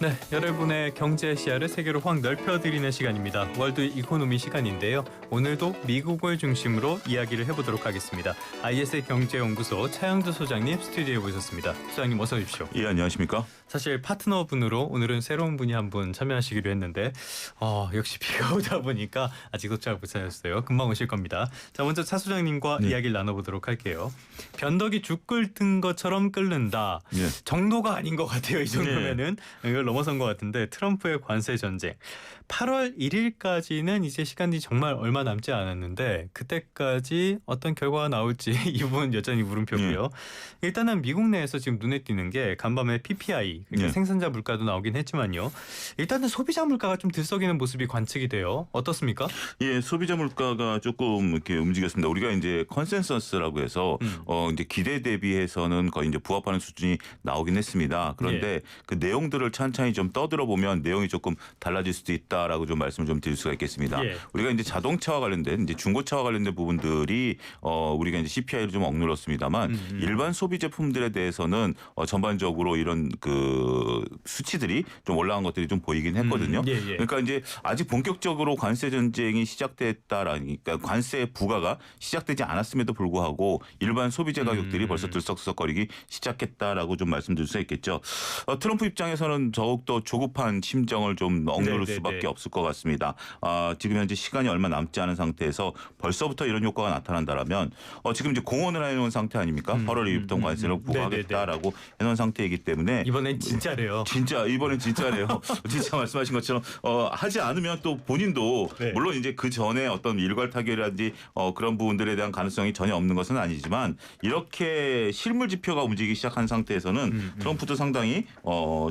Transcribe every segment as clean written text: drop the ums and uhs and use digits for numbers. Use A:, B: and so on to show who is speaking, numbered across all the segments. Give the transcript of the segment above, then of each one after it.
A: 네, 여러분의 경제 시야를 세계로 확 넓혀드리는 시간입니다. 월드 이코노미 시간인데요. 오늘도 미국을 중심으로 이야기를 해보도록 하겠습니다. IS의 경제연구소 차영두 소장님 스튜디오에 모셨습니다. 소장님 어서 오십시오.
B: 예, 안녕하십니까?
A: 사실 파트너분으로 오늘은 새로운 분이 한 분 참여하시기로 했는데 역시 비가 오다 보니까 아직 도착 못하셨어요. 금방 오실 겁니다. 자, 먼저 차 소장님과 이야기를 나눠보도록 할게요. 변덕이 죽 끓는 것처럼 끓는다.
B: 예.
A: 정도가 아닌 것 같아요. 이 정도면은 이걸 넘어선 것 같은데 트럼프의 관세 전쟁. 8월 1일까지는 이제 시간이 정말 얼마 남지 않았는데 그때까지 어떤 결과가 나올지 이 부분 여전히 물음표고요. 일단은 미국 내에서 지금 눈에 띄는 게 간밤에 PPI 그러니까 생산자 물가도 나오긴 했지만요. 일단은 소비자 물가가 좀 들썩이는 모습이 관측이 돼요. 어떻습니까?
B: 예, 소비자 물가가 조금 이렇게 움직였습니다. 우리가 이제 컨센서스라고 해서 이제 기대 대비해서는 거의 이제 부합하는 수준이 나오긴 했습니다. 그런데 그 내용들을 찬찬히 좀 떠들어 보면 내용이 조금 달라질 수도 있다라고 좀 말씀을 좀 드릴 수가 있겠습니다. 우리가 이제 자동차와 관련된 이제 중고차와 관련된 부분들이 우리가 이제 CPI를 좀 억눌렀습니다만 일반 소비 제품들에 대해서는 전반적으로 이런 그 수치들이 좀 올라간 것들이 좀 보이긴 했거든요. 그러니까 이제 아직 본격적으로 관세 전쟁이 시작됐다라니까 관세 부과가 시작되지 않았음에도 불구하고 일반 소비재 가격들이 벌써 들썩들썩거리기 시작했다라고 좀 말씀드릴 수 있겠죠. 트럼프 입장에서는 더욱더 조급한 심정을 좀 억누를 수밖에 없을 것 같습니다. 지금 현재 시간이 얼마 남지 않은 상태에서 벌써부터 이런 효과가 나타난다라면 지금 이제 공언을 해놓은 상태 아닙니까? 8월 2일부터 관세를 부과하겠다라고 해놓은 상태이기 때문에
A: 이번엔 진짜래요.
B: 진짜 이번엔 진짜래요. 진짜 말씀하신 것처럼 하지 않으면 또 본인도 물론 이제 그 전에 어떤 일괄 타결이라든지 그런 부분들에 대한 가능성이 전혀 없는 것은 아니지만 이렇게 실물 지표가 움직이기 시작한 상태에서는 트럼프도 상당히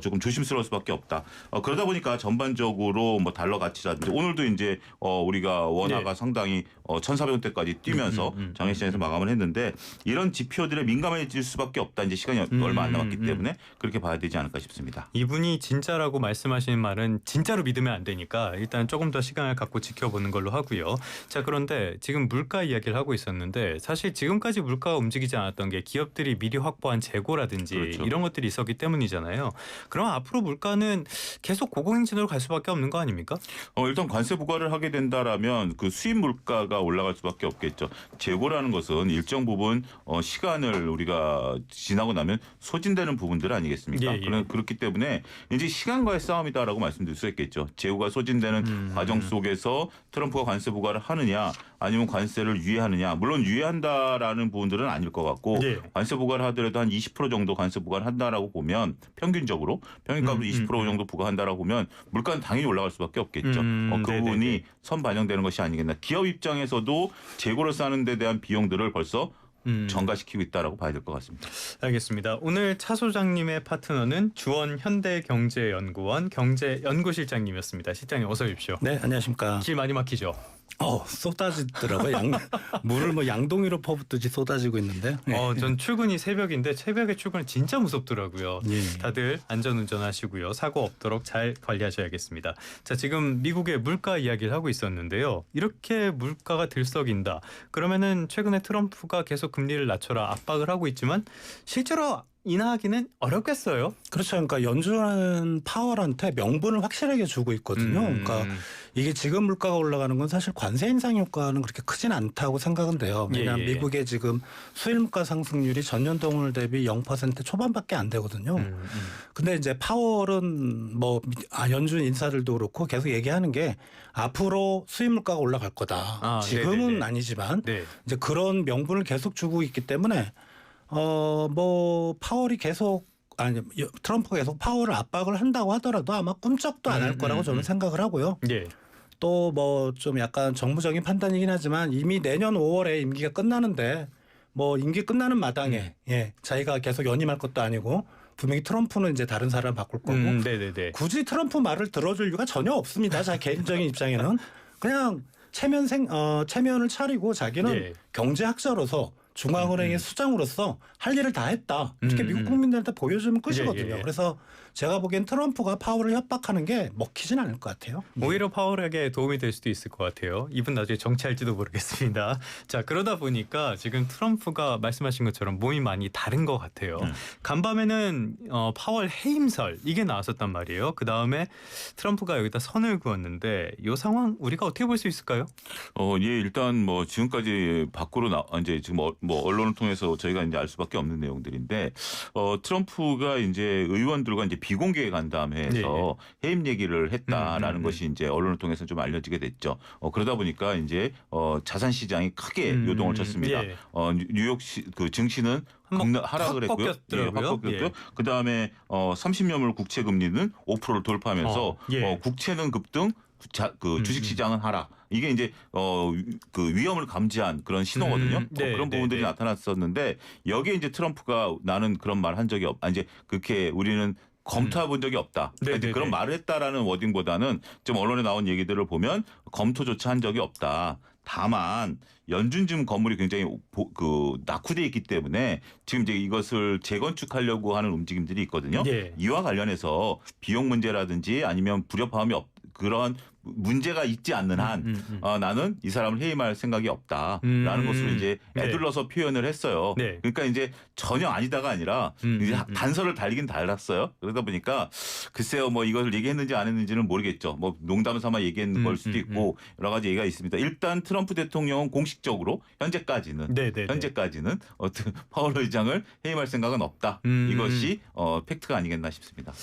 B: 조금 조심스러울 수밖에 없다. 그러다 보니까 전반적으로 뭐 달러 가치라든지 오늘도 이제 우리가 원화가 상당히 1,400원대까지 뛰면서 장외시장에서 마감을 했는데 이런 지표들에 민감해질 수밖에 없다. 이제 시간이 얼마 안 남았기 때문에 그렇게 봐야 되지 않을까 싶습니다.
A: 이분이 진짜라고 말씀하시는 말은 진짜로 믿으면 안 되니까 일단 조금 더 시간을 갖고 지켜보는 걸로 하고요. 자, 그런데 지금 물가 이야기를 하고 있었는데 사실 지금까지 물가가 움직이지 않았던 게 기업들이 미리 확보한 재고라든지 이런 것들이 있었기 때문이잖아요. 그럼 앞으로 물가는 계속 고공행진으로 갈 수밖에 없는 거 아닙니까?
B: 일단 관세 부과를 하게 된다라면 그 수입 물가가 올라갈 수밖에 없겠죠. 재고라는 것은 일정 부분 시간을 우리가 지나고 나면 소진되는 부분들 아니겠습니까? 그렇기 때문에 이제 시간과의 싸움이다라고 말씀드릴 수 있겠죠. 재고가 소진되는 과정 속에서 트럼프가 관세 부과를 하느냐 아니면 관세를 유예하느냐. 물론 유예한다라는 부분들은 아닐 것 같고 관세 부과를 하더라도 한 20% 정도 관세 부과를 한다라고 보면 평균적으로 평균값으로 20% 정도 부과한다라고 보면 물가는 당연히 올라갈 수밖에 없겠죠. 그 부분이 선 반영되는 것이 아니겠나. 기업 입장에서도 재고를 쌓는 데 대한 비용들을 벌써 전가시키고 있다라고 봐야 될 것 같습니다.
A: 알겠습니다. 오늘 차 소장님의 파트너는 주원 현대경제연구원 경제연구실장님이었습니다. 실장님 어서 오십시오.
C: 네, 안녕하십니까.
A: 길 많이 막히죠?
C: 쏟아지더라고요. 물을 뭐 양동이로 퍼붓듯이 쏟아지고 있는데.
A: 전 출근이 새벽인데 새벽에 출근은 진짜 무섭더라고요. 다들 안전운전하시고요. 사고 없도록 잘 관리하셔야겠습니다. 자, 지금 미국의 물가 이야기를 하고 있었는데요. 이렇게 물가가 들썩인다. 그러면은 최근에 트럼프가 계속 금리를 낮춰라 압박을 하고 있지만 실제로 인하하기는 어렵겠어요.
C: 그렇죠. 그러니까 연준은 파월한테 명분을 확실하게 주고 있거든요. 그러니까 이게 지금 물가가 올라가는 건 사실 관세 인상 효과는 그렇게 크진 않다고 생각은 돼요. 왜냐하면 미국의 지금 수일 물가 상승률이 전년 동월 대비 0% 초반밖에 안 되거든요. 근데 이제 파월은 뭐 연준 인사들도 그렇고 계속 얘기하는 게 앞으로 수입 물가가 올라갈 거다. 지금은 아니지만 이제 그런 명분을 계속 주고 있기 때문에 뭐 파월이 계속 트럼프가 계속 파월을 압박을 한다고 하더라도 아마 꿈쩍도 안 할 거라고 저는 생각을 하고요. 또 뭐 좀 약간 정무적인 판단이긴 하지만 이미 내년 5월에 임기가 끝나는데 뭐 임기 끝나는 마당에 자기가 계속 연임할 것도 아니고 분명히 트럼프는 이제 다른 사람 바꿀 거고 굳이 트럼프 말을 들어줄 이유가 전혀 없습니다. 자기 개인적인 입장에는 그냥 체면을 차리고 자기는 경제학자로서 중앙은행의 수장으로서 할 일을 다 했다. 이렇게 미국 국민들한테 보여주면 끝이거든요.
A: 예.
C: 그래서 제가 보기엔 트럼프가 파월을 협박하는 게 먹히진 않을 것 같아요.
A: 오히려 파월에게 도움이 될 수도 있을 것 같아요. 이분 나중에 정치할지도 모르겠습니다. 자, 그러다 보니까 지금 트럼프가 말씀하신 것처럼 몸이 많이 다른 것 같아요. 간밤에는 파월 해임설 이게 나왔었단 말이에요. 그 다음에 트럼프가 여기다 선을 그었는데 이 상황 우리가 어떻게 볼 수 있을까요?
B: 예, 일단 뭐 지금까지 밖으로 이제 지금 뭐 언론을 통해서 저희가 이제 알 수밖에 없는 내용들인데 트럼프가 이제 의원들과 이제 비공개 간담회에서 해임 얘기를 했다라는 것이 이제 언론을 통해서 좀 알려지게 됐죠. 그러다 보니까 이제 자산 시장이 크게 요동을 쳤습니다.
A: 예.
B: 뉴욕 그 증시는 하락을
A: 확
B: 했고요.
A: 꺾였더라고요.
B: 확 꺾였고요.
A: 예.
B: 그 다음에 30년물 국채 금리는 5%를 돌파하면서
A: 예.
B: 국채는 급등, 그 주식 시장은 하락. 이게 이제 그 위험을 감지한 그런 신호거든요.
A: 네,
B: 그런
A: 네,
B: 부분들이
A: 네.
B: 나타났었는데 여기에 이제 트럼프가 나는 그런 말 한 적이 이제 그렇게 우리는 검토해 본 적이 없다.
A: 네,
B: 이제
A: 네,
B: 그런
A: 네.
B: 말을 했다라는 워딩보다는 좀 언론에 나온 얘기들을 보면 검토조차 한 적이 없다. 다만 연준즘 건물이 굉장히 낙후돼 있기 때문에 지금 이제 이것을 재건축하려고 하는 움직임들이 있거든요.
A: 예.
B: 이와 관련해서 비용 문제라든지 아니면 불협화음이 그런 문제가 있지 않는 한 나는 이 사람을 해임할 생각이 없다라는 것으로 이제
A: 네.
B: 애둘러서 표현을 했어요.
A: 네.
B: 그러니까 이제 전혀 아니다가 아니라 이제 단서를 달긴 달았어요. 그러다 보니까 글쎄요, 뭐 이것을 얘기했는지 안 했는지는 모르겠죠. 뭐 농담 삼아 얘기한 걸 수도 있고 여러 가지 얘기가 있습니다. 일단 트럼프 대통령은 공식적으로 현재까지는 파월 의장을 해임할 생각은 없다. 이것이 팩트가 아니겠나 싶습니다.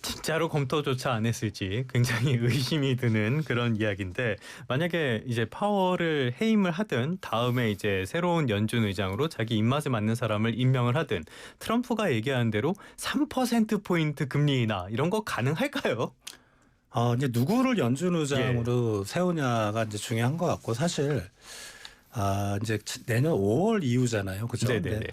A: 진짜로 검토조차 안 했을지 굉장히 의심이 드는 그런 이야기인데 만약에 이제 파월을 해임을 하든 다음에 이제 새로운 연준 의장으로 자기 입맛에 맞는 사람을 임명을 하든 트럼프가 얘기하는 대로 3%포인트 금리 인하 이런 거 가능할까요?
C: 이제 누구를 연준 의장으로 세우냐가 이제 중요한 것 같고 사실 이제 내년 5월 이후잖아요. 그죠?
A: 네네네.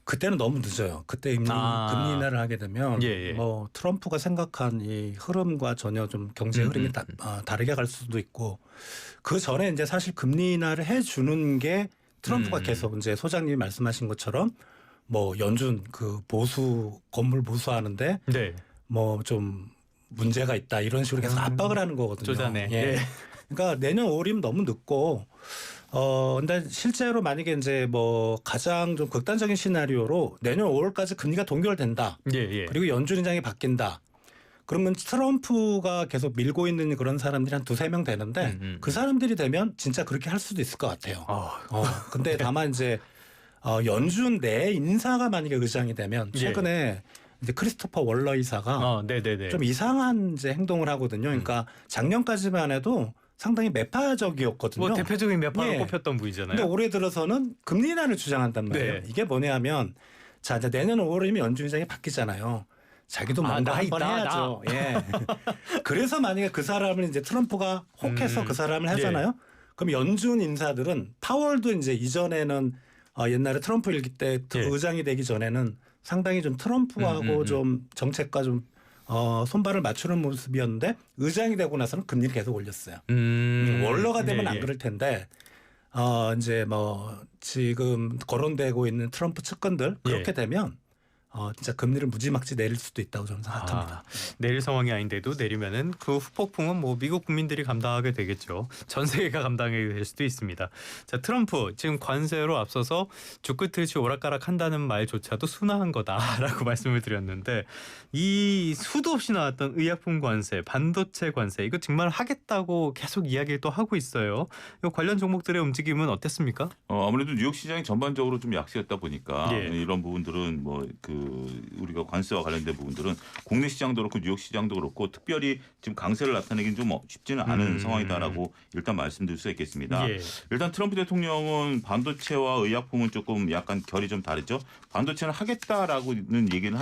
C: 그때는 너무 늦어요. 그때 금리 인하를 하게 되면 뭐 트럼프가 생각한 이 흐름과 전혀 좀 경제 흐름이 다르게 갈 수도 있고 그 전에 이제 사실 금리 인하를 해주는 게 트럼프가 계속 이제 소장님이 말씀하신 것처럼 뭐 연준 그 건물 보수하는데 뭐 좀 문제가 있다 이런 식으로 계속 압박을 하는 거거든요.
A: 쪼잔해.
C: 예. 그러니까 내년 5월이면 너무 늦고 근데 실제로 만약에 이제 뭐 가장 좀 극단적인 시나리오로 내년 5월까지 금리가 동결된다. 그리고 연준 의장이 바뀐다. 그러면 트럼프가 계속 밀고 있는 그런 사람들이 한 2-3명 되는데 그 사람들이 되면 진짜 그렇게 할 수도 있을 것 같아요. 근데 다만 이제 연준 내 인사가 만약에 의장이 되면 최근에 이제 크리스토퍼 월러 이사가 좀 이상한 이제 행동을 하거든요. 그러니까 작년까지만 해도 상당히 매파적이었거든요.
A: 뭐 대표적인 매파로 꼽혔던 분이잖아요.
C: 근데 올해 들어서는 금리 인하를 주장한단 말이에요. 이게 뭐냐면 자 이제 내년 5월이면 연준 의장이 바뀌잖아요. 자기도 뭔가 한번 해야죠. 예. 그래서 만약에 그 사람을 이제 트럼프가 혹해서 그 사람을 하잖아요. 그럼 연준 인사들은 파월도 이제 이전에는 옛날에 트럼프 일기 때 의장이 되기 전에는 상당히 좀 트럼프하고 좀 정책과 좀 손발을 맞추는 모습이었는데 의장이 되고 나서는 금리를 계속 올렸어요. 월러가 되면 안 그럴 텐데 이제 뭐 지금 거론되고 있는 트럼프 측근들 그렇게 되면 진짜 금리를 무지막지 내릴 수도 있다고 저는 생각합니다.
A: 내릴 상황이 아닌데도 내리면은 그 후폭풍은 뭐 미국 국민들이 감당하게 되겠죠. 전 세계가 감당하게 될 수도 있습니다. 자, 트럼프 지금 관세로 앞서서 죽끝을치 오락가락한다는 말조차도 순화한 거다라고 말씀을 드렸는데 이 수도 없이 나왔던 의약품 관세, 반도체 관세 이거 정말 하겠다고 계속 이야기를 또 하고 있어요. 이 관련 종목들의 움직임은 어땠습니까?
B: 아무래도 뉴욕 시장이 전반적으로 좀 약세였다 보니까 이런 부분들은 뭐 우리가 관세와 관련된 부분들은 국내 시장도 그렇고 뉴욕 시장도 그렇고 특별히 지금 강세를 나타내기는 좀 쉽지는 않은 상황이다라고 일단 말씀드릴 수 있겠습니다. 일단 트럼프 대통령은 반도체와 의약품은 조금 약간 결이 좀 다르죠. 반도체는 하겠다라고는 얘기는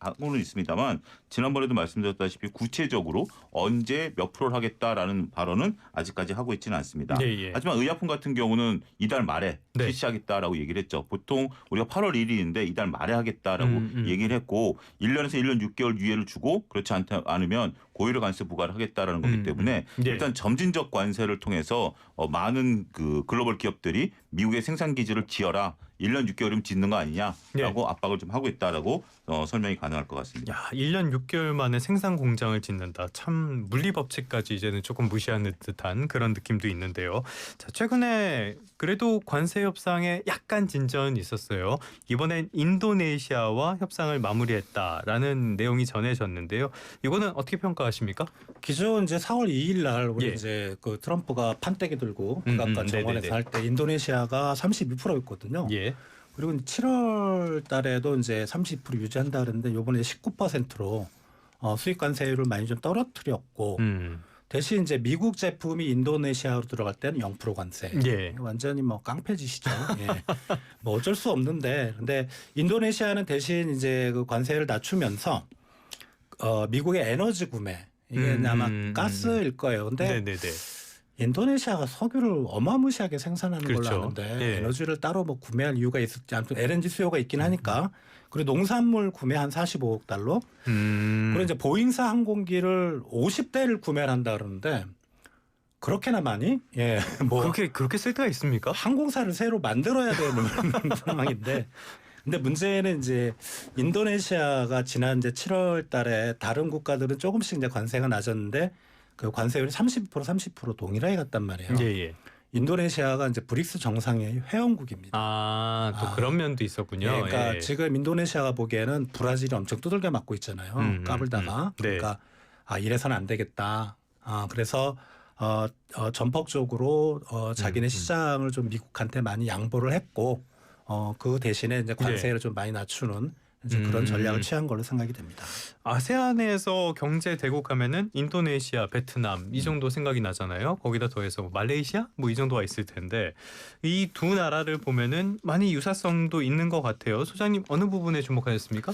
B: 하고는 있습니다만 지난번에도 말씀드렸다시피 구체적으로 언제 몇 프로를 하겠다라는 발언은 아직까지 하고 있지는 않습니다. 하지만 의약품 같은 경우는 이달 말에 실시하겠다라고 얘기를 했죠. 보통 우리가 8월 1일인데 이달 말에 하겠다라고 얘기를 했고 1년에서 1년 6개월 유예를 주고 그렇지 않으면 고유료 관세 부과를 하겠다라는 거기 때문에 일단 점진적 관세를 통해서 많은 그 글로벌 기업들이 미국의 생산 기지를 지어라 1년 6개월이면 짓는 거 아니냐라고 압박을 좀 하고 있다라고 설명이 가능할 것 같습니다.
A: 야, 1년 6개월 만에 생산 공장을 짓는다. 참 물리 법칙까지 이제는 조금 무시하는 듯한 그런 느낌도 있는데요. 자, 최근에 그래도 관세 협상에 약간 진전이 있었어요. 이번엔 인도네시아와 협상을 마무리했다라는 내용이 전해졌는데요. 이거는 어떻게 평가하십니까?
C: 기존 이제 4월 2일 날 우리
A: 예.
C: 이제 그 트럼프가 판때기 들고 백악관 정원에서
A: 네네네.
C: 할 때 인도네시아가 32%였거든요.
A: 예.
C: 그리고 7월 달에도 이제 30% 유지한다 그랬는데 요번에 19%로 수입 관세율을 많이 좀 떨어뜨렸고 대신 이제 미국 제품이 인도네시아로 들어갈 때는 0% 관세.
A: 예.
C: 완전히 뭐 깡패짓이죠. 예. 뭐 어쩔 수 없는데 근데 인도네시아는 대신 이제 그 관세를 낮추면서 미국의 에너지 구매 이게 아마 가스일 거예요. 근데
A: 네네네.
C: 인도네시아가 석유를 어마무시하게 생산하는
A: 그렇죠.
C: 걸로 아는데
A: 예.
C: 에너지를 따로 뭐 구매할 이유가 있을지 아무튼 LNG 수요가 있긴 하니까 그리고 농산물 구매 한 45억 달러 그리고 이제 보잉사 항공기를 50대를 구매를 한다 그러는데 그렇게나 많이? 예, 뭐
A: 그렇게 쓸 데가 있습니까?
C: 항공사를 새로 만들어야 되는 상황인데 근데 문제는 이제 인도네시아가 지난 이제 7월 달에 다른 국가들은 조금씩 이제 관세가 낮았는데 그 관세율이 30% 동일하게 갔단 말이에요.
A: 예.
C: 인도네시아가 이제 브릭스 정상회의 회원국입니다.
A: 또 그런 면도 있었군요.
C: 예, 그러니까
A: 예.
C: 지금 인도네시아가 보기에는 브라질이 엄청 두들겨 맞고 있잖아요. 까불다가.
A: 네.
C: 그러니까 이래서는 안 되겠다. 그래서 전폭적으로 자기네 시장을 좀 미국한테 많이 양보를 했고 그 대신에 이제 관세를 좀 많이 낮추는 이제 그런 전략을 취한 걸로 생각이 됩니다.
A: 아세안에서 경제 대국하면은 인도네시아, 베트남 이 정도 생각이 나잖아요. 거기다 더해서 뭐 말레이시아 뭐 이 정도가 있을 텐데 이 두 나라를 보면은 많이 유사성도 있는 것 같아요. 소장님 어느 부분에 주목하셨습니까?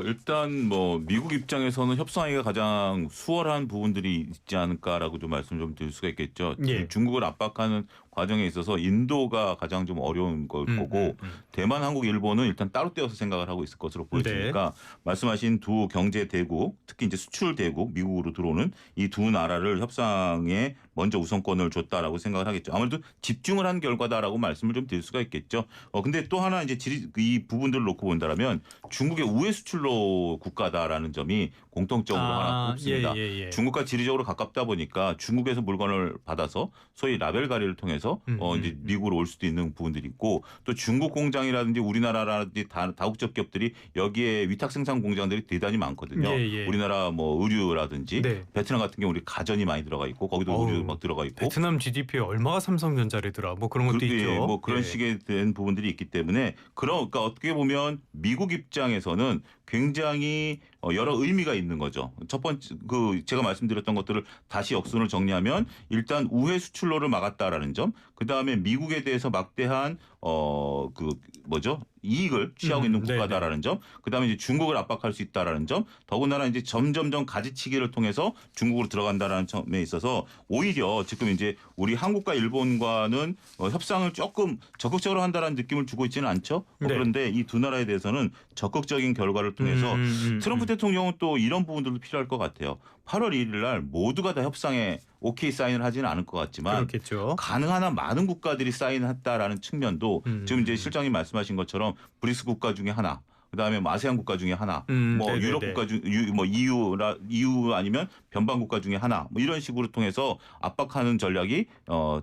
B: 일단 뭐 미국 입장에서는 협상하기가 가장 수월한 부분들이 있지 않을까라고 좀 말씀 좀 드릴 수가 있겠죠.
A: 예.
B: 중국을 압박하는 과정에 있어서 인도가 가장 좀 어려운 걸 거고 대만, 한국, 일본은 일단 따로 떼어서 생각을 하고 있을 것으로 보여지니까 말씀하신 두 경제 대국, 특히 이제 수출 대국, 미국으로 들어오는 이 두 나라를 협상에 먼저 우선권을 줬다라고 생각을 하겠죠. 아무래도 집중을 한 결과다라고 말씀을 좀 드릴 수가 있겠죠. 근데 또 하나 이제 이 부분들을 놓고 본다라면 중국의 우회 수출로 국가다라는 점이 공통적으로 하나 꼽습니다.
A: 예.
B: 중국과 지리적으로 가깝다 보니까 중국에서 물건을 받아서 소위 라벨 가리를 통해서 이제 미국으로 올 수도 있는 부분들이 있고 또 중국 공장이라든지 우리나라라든지 다국적 기업들이 여기에 위탁 생산 공장들이 대단히 많거든요.
A: 예.
B: 우리나라 뭐 의류라든지
A: 네.
B: 베트남 같은 경우 우리 가전이 많이 들어가 있고 거기도 의류 막 들어가 있고
A: 베트남 GDP에 얼마가 삼성전자래더라. 뭐 그런 것도 있죠.
B: 뭐 그런 식의 된 부분들이 있기 때문에 그러니까 어떻게 보면 미국 입장에서는 굉장히 여러 의미가 있는 거죠. 첫 번째 그 제가 말씀드렸던 것들을 다시 역순을 정리하면 일단 우회 수출로를 막았다라는 점, 그 다음에 미국에 대해서 막대한 그 뭐죠 이익을 취하고 있는 국가다라는 점, 그 다음에 이제 중국을 압박할 수 있다라는 점, 더군다나 이제 점점점 가지치기를 통해서 중국으로 들어간다라는 점에 있어서 오히려 지금 이제 우리 한국과 일본과는 협상을 조금 적극적으로 한다라는 느낌을 주고 있지는 않죠. 그런데 이 두 나라에 대해서는 적극적인 결과를 통해서 트럼프 대통령은 또 이런 부분들도 필요할 것 같아요. 8월 1일 날 모두가 다 협상에 오케이 사인을 하지는 않을 것 같지만
A: 그렇겠죠.
B: 가능한 한 많은 국가들이 사인했다라는 측면도 지금 이제 실장님 말씀하신 것처럼 브릭스 국가 중에 하나, 그다음에 아세안 국가 중에 하나, 뭐
A: 네네네.
B: 유럽 국가 뭐 EU 아니면 변방 국가 중에 하나, 뭐 이런 식으로 통해서 압박하는 전략이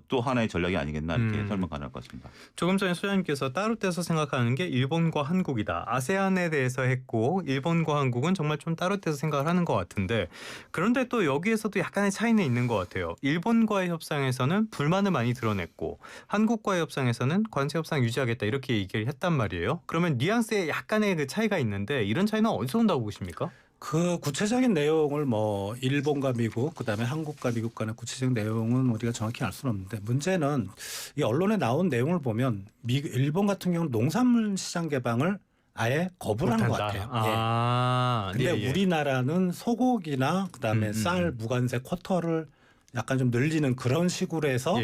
B: 또 하나의 전략이 아니겠나 이렇게 설명 가능할 것 같습니다.
A: 조금 전에 소장님께서 따로 떼서 생각하는 게 일본과 한국이다. 아세안에 대해서 했고 일본과 한국은 정말 좀 따로 떼서 생각을 하는 것 같은데 그런데 또 여기에서도 약간의 차이는 있는 것 같아요. 일본과의 협상에서는 불만을 많이 드러냈고 한국과의 협상에서는 관세 협상 유지하겠다 이렇게 얘기를 했단 말이에요. 그러면 뉘앙스에 약간의 그 차이가 있는데 이런 차이는 어디서 온다고 보십니까?
C: 그 구체적인 내용을 뭐 일본과 미국 그다음에 한국과 미국 간의 구체적인 내용은 우리가 정확히 알 수는 없는데 문제는 이 언론에 나온 내용을 보면 일본 같은 경우는 농산물 시장 개방을 아예 거부를 하는 것 같아요. 근데 우리나라는 소고기나 그다음에 쌀 무관세 쿼터를 약간 좀 늘리는 그런 식으로 해서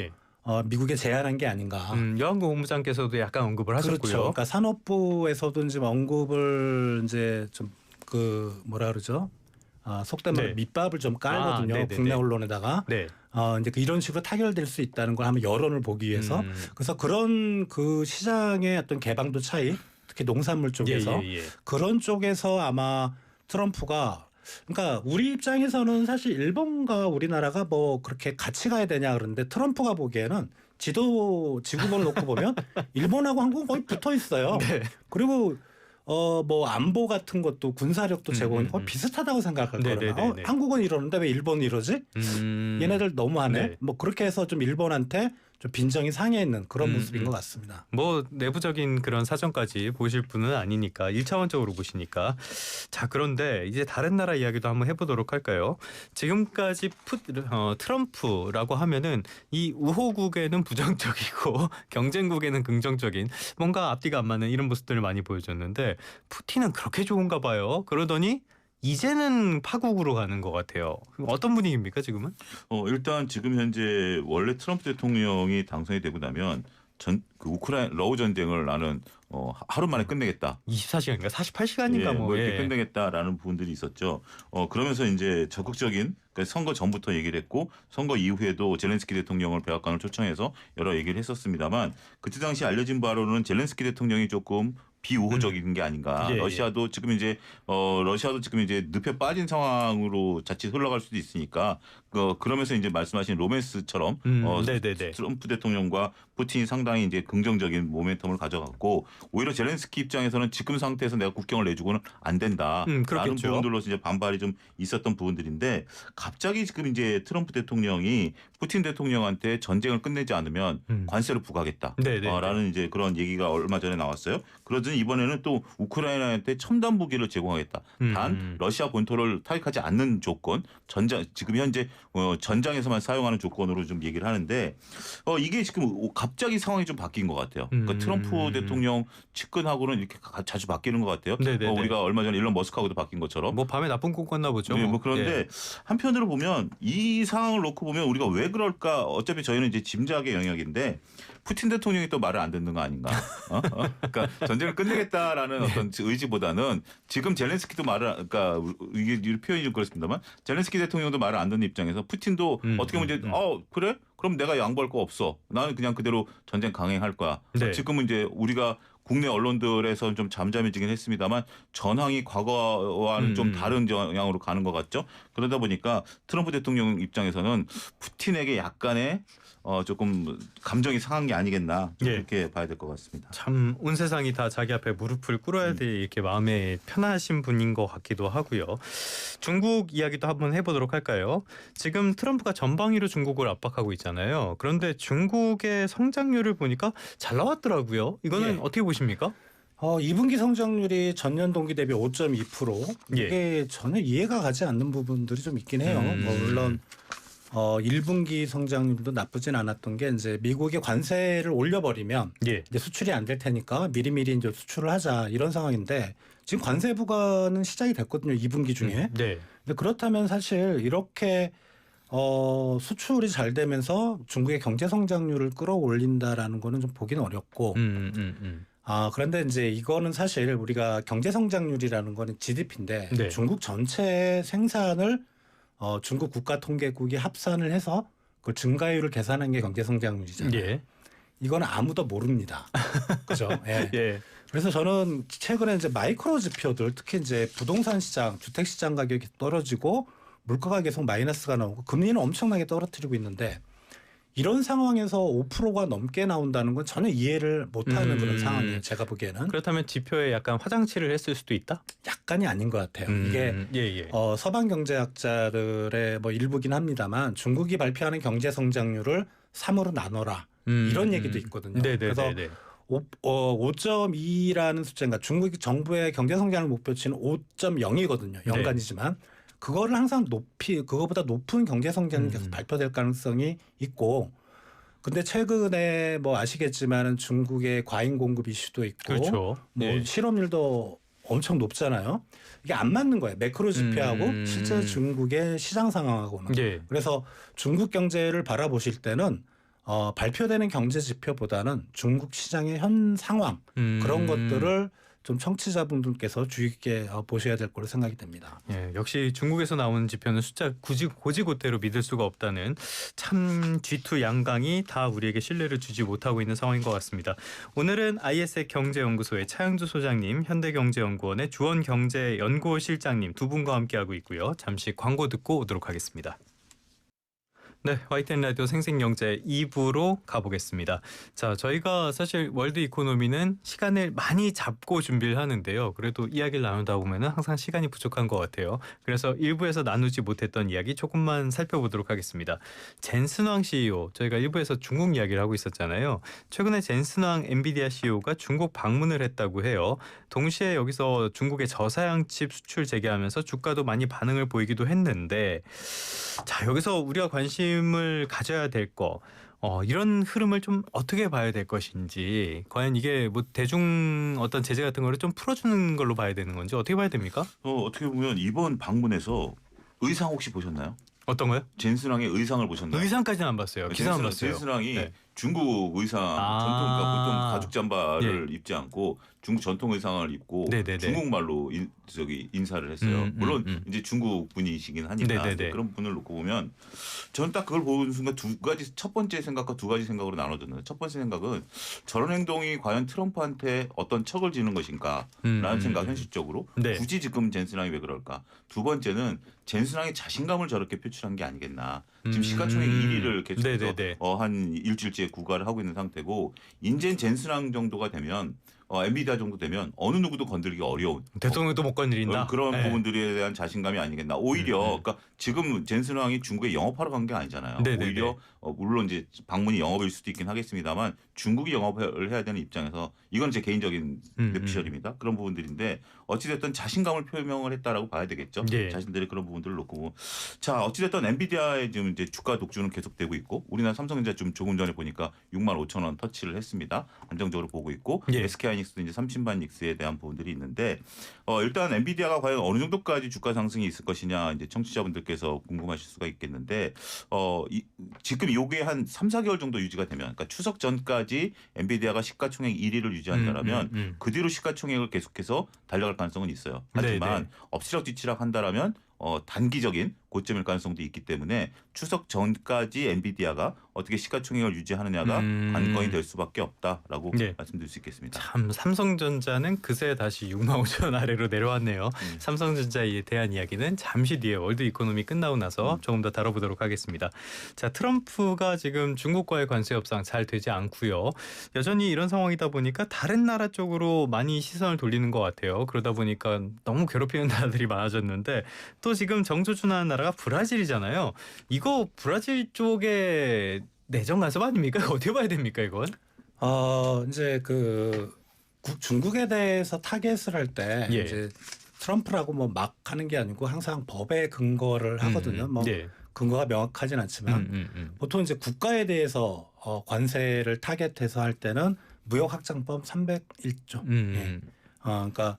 C: 미국에 제안한 게 아닌가.
A: 여한구 본부장께서도 약간 언급을 하셨고요.
C: 그렇죠. 그러니까 산업부에서도 지금 언급을 이제 좀 그 뭐라 그러죠? 속된 말로 밑밥을 좀 깔거든요. 국내 언론에다가. 이제 이런 식으로 타결될 수 있다는 걸 한번 여론을 보기 위해서 그래서 그런 그 시장의 어떤 개방도 차이 특히 농산물 쪽에서 그런 쪽에서 아마 트럼프가 그러니까 우리 입장에서는 사실 일본과 우리나라가 뭐 그렇게 같이 가야 되냐 그러는데 트럼프가 보기에는 지구본을 놓고 보면 일본하고 한국은 거의 붙어 있어요.
A: 네.
C: 그리고 뭐 안보 같은 것도 군사력도 제공이 거의 비슷하다고 생각할 거예요. 한국은 이러는데 왜 일본은 이러지? 얘네들 너무하네.
A: 네.
C: 뭐 그렇게 해서 좀 일본한테 좀 빈정이 상해 있는 그런 모습인 것 같습니다.
A: 뭐 내부적인 그런 사정까지 보실 분은 아니니까 1차원적으로 보시니까. 자, 그런데 이제 다른 나라 이야기도 한번 해보도록 할까요? 지금까지 트럼프라고 하면은 이 우호국에는 부정적이고 경쟁국에는 긍정적인 뭔가 앞뒤가 안 맞는 이런 모습들을 많이 보여줬는데 푸틴은 그렇게 좋은가 봐요. 그러더니 이제는 파국으로 가는 것 같아요. 어떤 분위기입니까 지금은?
B: 일단 지금 현재 원래 트럼프 대통령이 당선이 되고 나면 그 우크라이나 러우 전쟁을 나는 하루 만에 끝내겠다.
A: 24시간인가 48시간인가
B: 뭐 이렇게 끝내겠다라는 부분들이 있었죠. 그러면서 이제 적극적인 그러니까 선거 전부터 얘기를 했고 선거 이후에도 젤렌스키 대통령을 백악관을 초청해서 여러 얘기를 했었습니다만 그때 당시 알려진 바로는 젤렌스키 대통령이 조금 비우호적인 게 아닌가. 러시아도 지금 이제 늪에 빠진 상황으로 자칫 흘러갈 수도 있으니까 그러면서 이제 말씀하신 로맨스처럼 트럼프 대통령과 푸틴이 상당히 이제 긍정적인 모멘텀을 가져갔고 오히려 젤렌스키 입장에서는 지금 상태에서 내가 국경을 내주고는 안 된다라는 부분들로서 이제 반발이 좀 있었던 부분들인데 갑자기 지금 이제 트럼프 대통령이 푸틴 대통령한테 전쟁을 끝내지 않으면 관세를 부과하겠다라는 이제 그런 얘기가 얼마 전에 나왔어요. 그러더니 이번에는 또 우크라이나한테 첨단 무기를 제공하겠다. 단 러시아 본토를 타격하지 않는 조건, 지금 현재 전장에서만 사용하는 조건으로 좀 얘기를 하는데 이게 지금 갑자기 상황이 좀 바뀐 것 같아요. 그러니까 트럼프 대통령 측근하고는 이렇게 자주 바뀌는 것 같아요. 우리가 얼마 전에 일론 머스크하고도 바뀐 것처럼.
A: 뭐 밤에 나쁜 꿈 꿨나 보죠.
B: 네, 그런데 한편으로 보면 이 상황을 놓고 보면 우리가 왜 그럴까? 어차피 저희는 이제 짐작의 영역인데 푸틴 대통령이 또 말을 안 듣는 거 아닌가? 그러니까 전쟁을 끝내겠다라는 어떤 의지보다는 지금 젤렌스키도 그러니까 이게 표현이 좀 그렇습니다만 젤렌스키 대통령도 말을 안 듣는 입장에서 푸틴도 어떻게 보면 이제 그래? 그럼 내가 양보할 거 없어. 나는 그냥 그대로 전쟁 강행할 거야. 지금은 이제 우리가 국내 언론들에서는 좀 잠잠해지긴 했습니다만 전황이 과거와는 좀 다른 영향으로 가는 것 같죠. 그러다 보니까 트럼프 대통령 입장에서는 푸틴에게 약간의 조금 감정이 상한 게 아니겠나 그렇게 봐야 될 것 같습니다.
A: 참 온 세상이 다 자기 앞에 무릎을 꿇어야 돼 이렇게 마음에 편하신 분인 것 같기도 하고요. 중국 이야기도 한번 해보도록 할까요? 지금 트럼프가 전방위로 중국을 압박하고 있잖아요. 그런데 중국의 성장률을 보니까 잘 나왔더라고요. 이거는 어떻게 보십니까?
C: 2분기 성장률이 전년 동기 대비 5.2%. 이게 전혀 이해가 가지 않는 부분들이 좀 있긴 해요. 물론 1분기 성장률도 나쁘진 않았던 게 이제 미국의 관세를 올려버리면 이제 수출이 안 될 테니까 미리미리 이제 수출을 하자 이런 상황인데 지금 관세 부과는 시작이 됐거든요. 2분기 중에. 근데 그렇다면 사실 이렇게 수출이 잘 되면서 중국의 경제 성장률을 끌어올린다라는 거는 좀 보기는 어렵고. 그런데 이제 이거는 사실 우리가 경제 성장률이라는 거는 GDP인데 중국 전체 생산을 중국 국가통계국이 합산을 해서 그 증가율을 계산한 게 경제 성장률이잖아요. 이건 아무도 모릅니다. 그죠? 그래서 저는 최근에 이제 마이크로 지표들 특히 이제 부동산 시장, 주택 시장 가격이 떨어지고 물가가 계속 마이너스가 나오고 금리는 엄청나게 떨어뜨리고 있는데 이런 상황에서 5%가 넘게 나온다는 건 전혀 이해를 못하는 그런 상황이에요. 제가 보기에는.
A: 그렇다면 지표에 약간 화장칠을 했을 수도 있다?
C: 약간이 아닌 것 같아요. 이게 서방 경제학자들의 뭐 일부긴 합니다만 중국이 발표하는 경제 성장률을 3으로 나눠라 이런 얘기도 있거든요. 그래서 5.2라는 숫자인가 중국 정부의 경제 성장을 목표치는 5.0이거든요. 연간이지만. 그거를 항상 그거보다 높은 경제 성장이 계속 발표될 가능성이 있고, 근데 최근에 뭐 아시겠지만은 중국의 과잉 공급 이슈도 있고, 뭐 실업률도 엄청 높잖아요. 이게 안 맞는 거예요. 매크로 지표하고 실제 중국의 시장 상황하고는. 그래서 중국 경제를 바라보실 때는 발표되는 경제 지표보다는 중국 시장의 현 상황 그런 것들을 좀 청취자분들께서 주의 깊게 보셔야 될 거로 생각이 됩니다.
A: 예, 역시 중국에서 나오는 지표는 숫자 고지고대로 믿을 수가 없다는 참 G2 양강이 다 우리에게 신뢰를 주지 못하고 있는 상황인 것 같습니다. 오늘은 IS의 경제연구소의 차영주 소장님, 현대경제연구원의 주원경제연구실장님 두 분과 함께하고 있고요. 잠시 광고 듣고 오도록 하겠습니다. 네, YTN 라디오 생생경제 2부로 가보겠습니다. 자, 저희가 사실 월드 이코노미는 시간을 많이 잡고 준비를 하는데요. 그래도 이야기를 나누다 보면 항상 시간이 부족한 것 같아요. 그래서 1부에서 나누지 못했던 이야기 조금만 살펴보도록 하겠습니다. 젠슨왕 CEO, 저희가 1부에서 중국 이야기를 하고 있었잖아요. 최근에 젠슨왕 엔비디아 CEO가 중국 방문을 했다고 해요. 동시에 여기서 중국의 저사양 칩 수출 재개하면서 주가도 많이 반응을 보이기도 했는데, 자, 여기서 우리가 관심을 가져야 될 거, 이런 흐름을 좀 어떻게 봐야 될 것인지, 과연 이게 뭐 대중 어떤 제재 같은 거를 좀 풀어주는 걸로 봐야 되는 건지 어떻게 봐야 됩니까?
B: 어떻게 보면 이번 방문에서 의상 혹시 보셨나요?
A: 어떤 거요?
B: 젠슨왕의 의상을 보셨나요?
A: 의상까지는 안 봤어요. 기사만 봤어요.
B: 젠슨왕이
A: 네.
B: 중국 의상 전통, 그러니까 보통 가죽 잠바를 입지 않고 중국 전통 의상을 입고
A: 네네네.
B: 중국말로 인사를 했어요. 물론 이제 중국 분이시긴 하니까
A: 네네네.
B: 그런 분을 놓고 보면 저는 딱 그걸 보는 순간 두 가지, 첫 번째 생각과 두 가지 생각으로 나눠졌는데, 첫 번째 생각은 저런 행동이 과연 트럼프한테 어떤 척을 지는 것인가라는 생각, 현실적으로
A: 네.
B: 굳이 지금 젠슨왕이 왜 그럴까. 두 번째는 젠슨왕이 자신감을 저렇게 표출한 게 아니겠나. 지금 시가총액 1위를 계속해서 한 일주일째 구가를 하고 있는 상태고, 인젠 젠슨왕 정도가 되면 엔비디아 정도 되면 어느 누구도 건들기 어려운,
A: 대통령도 못 건드린다.
B: 그런
A: 네.
B: 부분들에 대한 자신감이 아니겠나. 오히려 그러니까 지금 젠슨왕이 중국에 영업하러 간 게 아니잖아요.
A: 네네네.
B: 오히려 물론 이제 방문이 영업일 수도 있긴 하겠습니다만 중국이 영업을 해야 되는 입장에서, 이건 제 개인적인 뇌피셜입니다. 그런 부분들인데 어찌됐든 자신감을 표명을 했다라고 봐야 되겠죠.
A: 예.
B: 자신들의 그런 부분들을 놓고. 자, 어찌됐든 엔비디아의 지금 이제 주가 독주는 계속되고 있고, 우리나라 삼성전자 좀 조금 전에 보니까 65,000원 터치를 했습니다. 안정적으로 보고 있고,
A: 예.
B: SK하이닉스도 이제 30만 닉스에 대한 부분들이 있는데, 일단 엔비디아가 과연 어느 정도까지 주가 상승이 있을 것이냐, 이제 청취자분들께서 궁금하실 수가 있겠는데, 지금 이게 한 3, 4개월 정도 유지가 되면, 그러니까 추석 전까지 엔비디아가 시가총액 1위를 유지한다라면 그 뒤로 시가총액을 계속해서 달려갈 가능성은 있어요. 하지만 엎치락뒤치락 한다라면 단기적인 고점일 가능성도 있기 때문에 추석 전까지 엔비디아가 어떻게 시가총액을 유지하느냐가 관건이 될 수밖에 없다라고 말씀드릴 수 있겠습니다.
A: 참, 삼성전자는 그새 다시 65,000원 아래로 내려왔네요. 삼성전자에 대한 이야기는 잠시 뒤에 월드 이코노미 끝나고 나서 조금 더 다뤄보도록 하겠습니다. 자, 트럼프가 지금 중국과의 관세 협상 잘 되지 않고요. 여전히 이런 상황이다 보니까 다른 나라 쪽으로 많이 시선을 돌리는 것 같아요. 그러다 보니까 너무 괴롭히는 나라들이 많아졌는데, 또 지금 정조준하는 나라가 브라질이잖아요. 이거 브라질 쪽에 내정 간섭 아닙니까? 어떻게 봐야 됩니까, 이건?
C: 이제 중국에 대해서 타겟을 할 때 이제 트럼프라고 뭐 막 하는 게 아니고 항상 법에 근거를 하거든요. 근거가 명확하진 않지만 보통 이제 국가에 대해서 관세를 타겟해서 할 때는 무역확장법 301조. 그러니까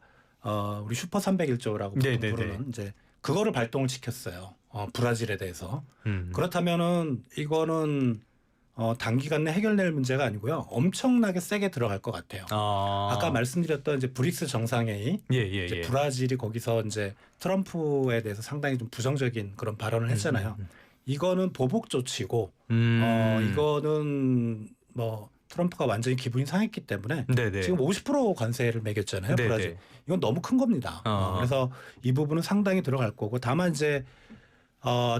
C: 우리 슈퍼 301조라고 보통 부르는 이제 그거를 발동을 시켰어요. 브라질에 대해서. 그렇다면은 이거는 단기간 내 해결될 문제가 아니고요. 엄청나게 세게 들어갈 것 같아요. 아까 말씀드렸던 이제 브릭스 정상회의, 이제 브라질이 거기서 이제 트럼프에 대해서 상당히 좀 부정적인 그런 발언을 했잖아요. 이거는 보복 조치고, 이거는 뭐 트럼프가 완전히 기분이 상했기 때문에 지금 50% 관세를 매겼잖아요. 브라질. 이건 너무 큰 겁니다. 그래서 이 부분은 상당히 들어갈 거고, 다만 이제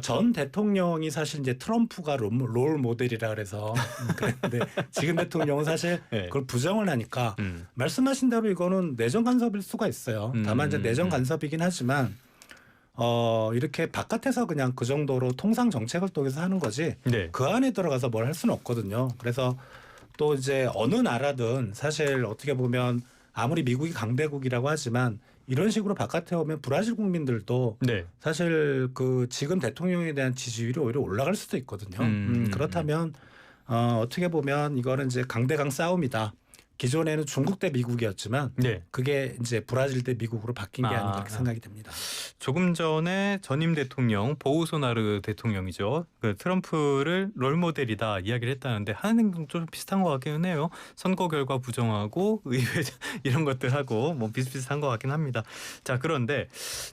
C: 전 대통령이 사실 이제 트럼프가 롤 모델이라 그래서 그랬는데 지금 대통령은 사실 그걸 부정을 하니까 말씀하신 대로 이거는 내정 간섭일 수가 있어요. 다만 이제 내정 간섭이긴 하지만 이렇게 바깥에서 그냥 그 정도로 통상 정책을 통해서 하는 거지 그 안에 들어가서 뭘 할 수는 없거든요. 그래서 또 이제 어느 나라든 사실 어떻게 보면 아무리 미국이 강대국이라고 하지만 이런 식으로 바깥에 오면 브라질 국민들도 사실 그 지금 대통령에 대한 지지율이 오히려 올라갈 수도 있거든요. 그렇다면 어떻게 보면 이거는 이제 강대강 싸움이다. 기존에는 중국 대 미국이었지만
A: 네.
C: 그게 이제 브라질 대 미국으로 바뀐 게 아닌가 그렇게 생각이 됩니다.
A: 조금 전에 전임 대통령 보우소나르 대통령이죠. 그 트럼프를 롤모델이다 이야기를 했다는데 하는 행동 좀 비슷한 것 같기는 해요. 선거 결과 부정하고 의회 이런 것들 하고 뭐 비슷비슷한 것 같긴 합니다. 자, 그런데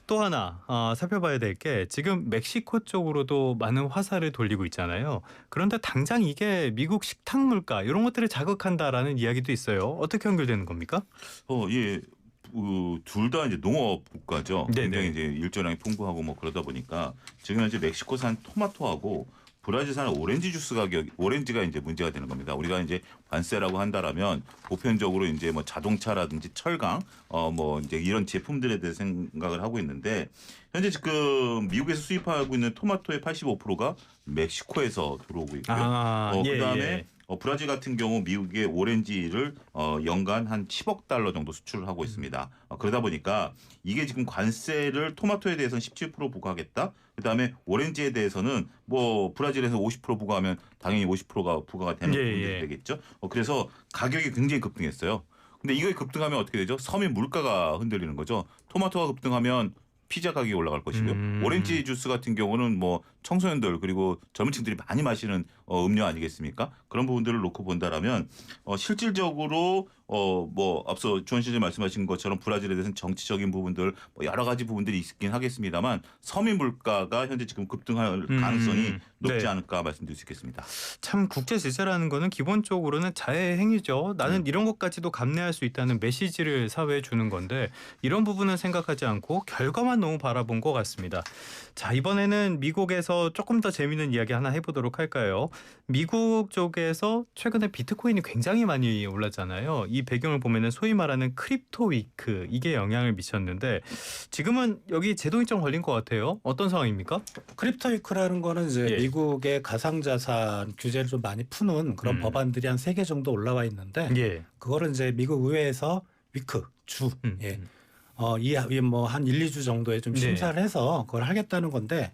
A: 또 하나 살펴봐야 될 게 지금 멕시코 쪽으로도 많은 화살을 돌리고 있잖아요. 그런데 당장 이게 미국 식탁 물가 이런 것들을 자극한다라는 이야기도 있어요. 어떻게 연결되는 겁니까?
B: 예. 둘 다 이제 농업 국가죠.
A: 네네.
B: 굉장히 이제 일조량이 풍부하고 뭐 그러다 보니까 지금 현재 멕시코산 토마토하고 브라질산 오렌지가 이제 문제가 되는 겁니다. 우리가 이제 관세라고 한다라면 보편적으로 이제 뭐 자동차라든지 철강, 뭐 이제 이런 제품들에 대해 생각을 하고 있는데 현재 지금 미국에서 수입하고 있는 토마토의 85%가 멕시코에서 들어오고 있고요. 그다음에 브라질 같은 경우 미국의 오렌지를 연간 한 10억 달러 정도 수출을 하고 있습니다. 그러다 보니까 이게 지금 관세를 토마토에 대해서는 17% 부과하겠다. 그다음에 오렌지에 대해서는 뭐 브라질에서 50% 부과하면 당연히 50%가 부과가 되는 부분이 되겠죠. 그래서 가격이 굉장히 급등했어요. 근데 이거 급등하면 어떻게 되죠? 서민 물가가 흔들리는 거죠. 토마토가 급등하면 피자 가격이 올라갈 것이고요. 오렌지 주스 같은 경우는 뭐 청소년들 그리고 젊은 층들이 많이 마시는 음료 아니겠습니까? 그런 부분들을 놓고 본다라면 실질적으로 뭐 앞서 주원 씨님 말씀하신 것처럼 브라질에 대해서는 정치적인 부분들 뭐 여러 가지 부분들이 있긴 하겠습니다만 서민 물가가 현재 지금 급등할 가능성이 높지 않을까 말씀드릴 수 있겠습니다.
A: 참 국제 제재라는 거는 기본적으로는 자해 행위죠. 나는 이런 것까지도 감내할 수 있다는 메시지를 사회에 주는 건데 이런 부분은 생각하지 않고 결과만 너무 바라본 것 같습니다. 자, 이번에는 미국에서 조금 더 재미있는 이야기 하나 해보도록 할까요? 미국 쪽에서 최근에 비트코인이 굉장히 많이 올랐잖아요. 이 배경을 보면은 소위 말하는 크립토 위크 이게 영향을 미쳤는데 지금은 여기 제도 인정 걸린 것 같아요. 어떤 상황입니까?
C: 크립토 위크라는 거는 이제 미국의 가상자산 규제를 좀 많이 푸는 그런 법안들이 한 3개 정도 올라와 있는데 그거를 이제 미국 의회에서 위크 주 뭐 한 1, 2주 정도에 좀 심사를 해서 그걸 하겠다는 건데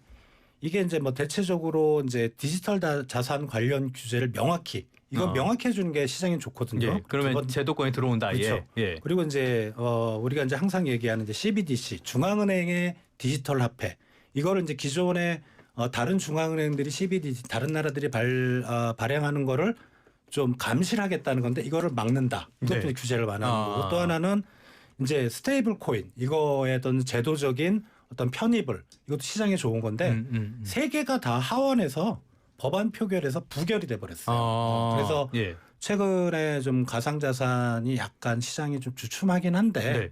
C: 이게 이제 뭐 대체적으로 이제 디지털 자산 관련 규제를 명확히 이건 명확히 해주는 게 시장에 좋거든요.
A: 그러면 제도권에 들어온다.
C: 그렇죠. 그리고 이제 우리가 이제 항상 얘기하는 이제 CBDC 중앙은행의 디지털 화폐 이거를 이제 기존에 다른 중앙은행들이 CBDC 다른 나라들이 발행하는 거를 좀 감시를 하겠다는 건데 이거를 막는다. 이것도 규제를 완화하는 거고 또 하나는 이제 스테이블 코인 이거의 어떤 제도적인 어떤 편입을 이것도 시장에 좋은 건데 세 개가 다 하원에서 법안 표결에서 부결이 돼 버렸어요. 그래서 최근에 좀 가상자산이 약간 시장이 좀 주춤하긴 한데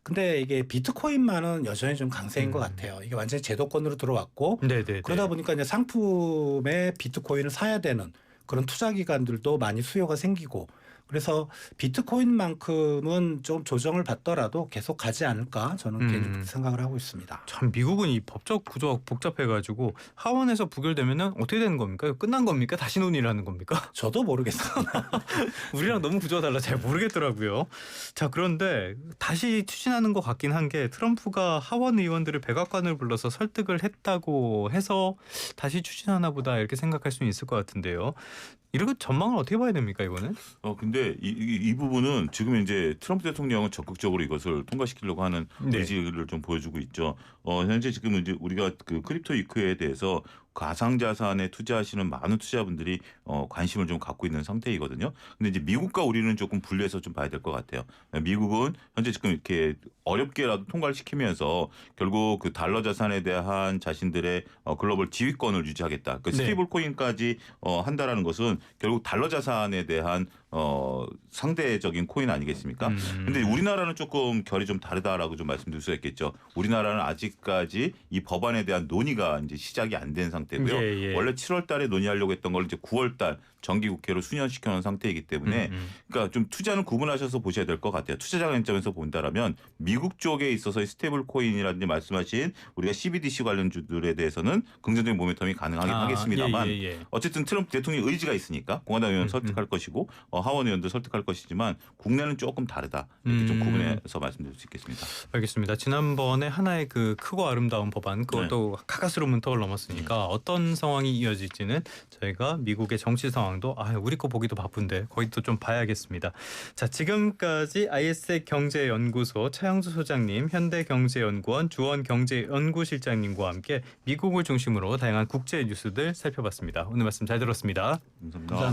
C: 근데 이게 비트코인만은 여전히 좀 강세인 것 같아요. 이게 완전히 제도권으로 들어왔고 그러다 보니까 이제 상품에 비트코인을 사야 되는 그런 투자 기관들도 많이 수요가 생기고 그래서 비트코인만큼은 좀 조정을 받더라도 계속 가지 않을까 저는 개인적으로 생각을 하고 있습니다.
A: 참 미국은 이 법적 구조가 복잡해가지고 하원에서 부결되면은 어떻게 되는 겁니까? 끝난 겁니까? 다시 논의를 하는 겁니까?
C: 저도 모르겠어요.
A: 우리랑 너무 구조가 달라 잘 모르겠더라고요. 자, 그런데 다시 추진하는 것 같긴 한 게 트럼프가 하원 의원들을 백악관을 불러서 설득을 했다고 해서 다시 추진하나 보다 이렇게 생각할 수는 있을 것 같은데요. 이런 전망을 어떻게 봐야 됩니까 이거는?
B: 근데 이 부분은 지금 이제 트럼프 대통령은 적극적으로 이것을 통과시키려고 하는 의지를 좀 보여주고 있죠. 현재 지금 이제 우리가 그 크립토 위크에 대해서 가상자산에 투자하시는 많은 투자분들이 관심을 좀 갖고 있는 상태이거든요. 근데 이제 미국과 우리는 조금 분리해서 좀 봐야 될 것 같아요. 미국은 현재 지금 이렇게 어렵게라도 통과를 시키면서 결국 그 달러 자산에 대한 자신들의 글로벌 지휘권을 유지하겠다. 그 스테이블 코인까지 한다라는 것은 결국 달러 자산에 대한 상대적인 코인 아니겠습니까? 근데 우리나라는 조금 결이 좀 다르다라고 좀 말씀드릴 수 있겠죠. 우리나라는 아직까지 이 법안에 대한 논의가 이제 시작이 안 된 상태고요. 원래 7월 달에 논의하려고 했던 걸 이제 9월 달 정기국회로 수년시켜 놓은 상태이기 때문에 그러니까 좀 투자는 구분하셔서 보셔야 될 것 같아요. 투자자 관점에서 본다라면 미국 쪽에 있어서의 스테이블 코인이라든지 말씀하신 우리가 CBDC 관련주들에 대해서는 긍정적인 모멘텀이 가능하긴 하겠습니다만 어쨌든 트럼프 대통령의 의지가 있으니까 공화당 의원 설득할 것이고 하원 의원도 설득할 것이지만 국내는 조금 다르다. 이렇게 좀 구분해서 말씀드릴 수 있겠습니다.
A: 알겠습니다. 지난번에 하나의 그 크고 아름다운 법안 그것도 가까스로 문턱을 넘었으니까 어떤 상황이 이어질지는 저희가 미국의 정치 상황도 우리 거 보기도 바쁜데 거기도 좀 봐야겠습니다. 자, 지금까지 IS의 경제연구소 차영수 소장님, 현대경제연구원 주원경제연구실장님과 함께 미국을 중심으로 다양한 국제 뉴스들 살펴봤습니다. 오늘 말씀 잘 들었습니다.
B: 감사합니다.
C: 감사합니다.